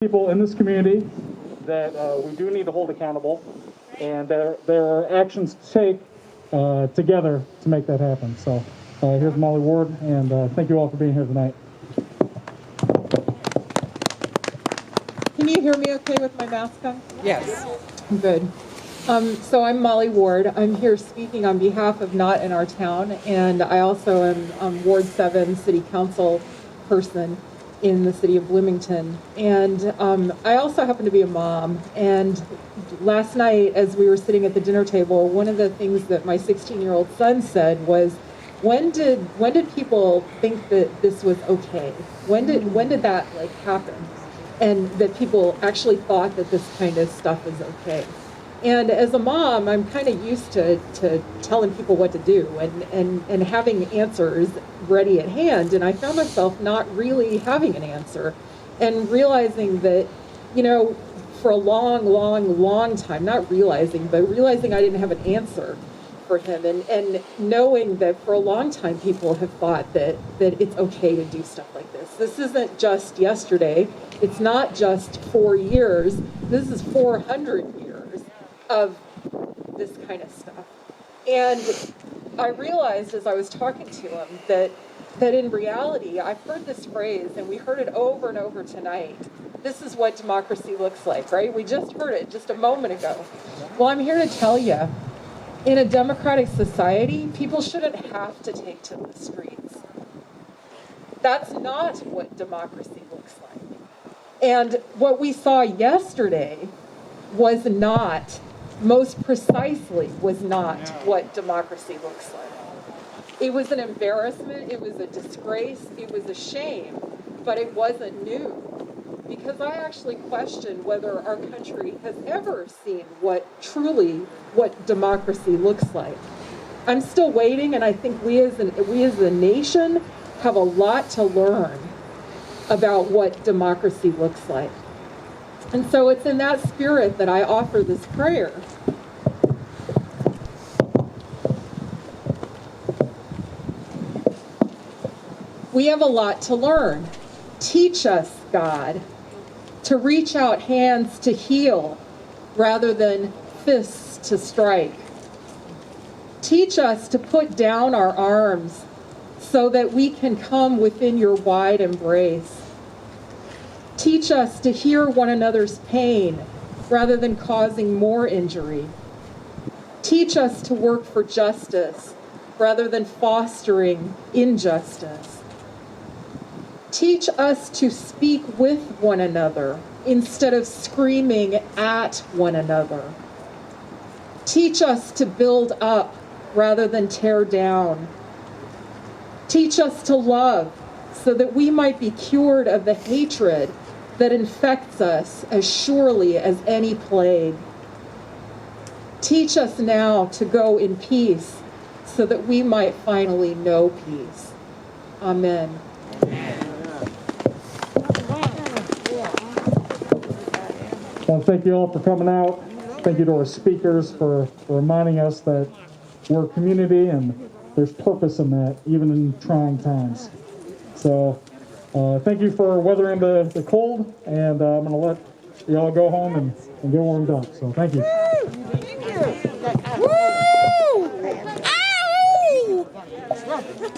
people in this community that we do need to hold accountable, and there are actions to take together to make that happen. So here's Molly Ward, and thank you all for being here tonight. Can you hear me okay with my mask on? Yes. Good. So I'm Molly Ward. I'm here speaking on behalf of Not in Our Town, and I also am Ward 7 City Council person in the city of Bloomington. And I also happen to be a mom. And last night, as we were sitting at the dinner table, one of the things that my 16-year-old son said was, when did people think that this was okay? When did that happen? And that people actually thought that this kind of stuff is okay. And as a mom, I'm kind of used to telling people what to do and having answers ready at hand. And I found myself not really having an answer and realizing that, for a long time, not realizing, but realizing I didn't have an answer for him, and knowing that for a long time people have thought that it's okay to do stuff like this. This isn't just yesterday. It's not just 4 years. This is 400 years of this kind of stuff. And I realized as I was talking to him that in reality, I've heard this phrase, and we heard it over and over tonight. This is what democracy looks like, right? We just heard it just a moment ago. Well, I'm here to tell you, in a democratic society, people shouldn't have to take to the streets. That's not what democracy looks like. And what we saw yesterday was not, most precisely, was not what democracy looks like. It was an embarrassment, it was a disgrace, it was a shame, but it wasn't new. Because I actually question whether our country has ever seen what democracy looks like. I'm still waiting, and I think we as a nation have a lot to learn about what democracy looks like. And so it's in that spirit that I offer this prayer. We have a lot to learn. Teach us, God, to reach out hands to heal rather than fists to strike. Teach us to put down our arms so that we can come within your wide embrace. Teach us to hear one another's pain rather than causing more injury. Teach us to work for justice rather than fostering injustice. Teach us to speak with one another instead of screaming at one another. Teach us to build up rather than tear down. Teach us to love so that we might be cured of the hatred that infects us as surely as any plague. Teach us now to go in peace so that we might finally know peace. Amen. Well, thank you all for coming out. Thank you to our speakers for reminding us that we're a community and there's purpose in that, even in trying times. So thank you for weathering the cold, and I'm going to let you all go home and get warmed up. So thank you. Thank you.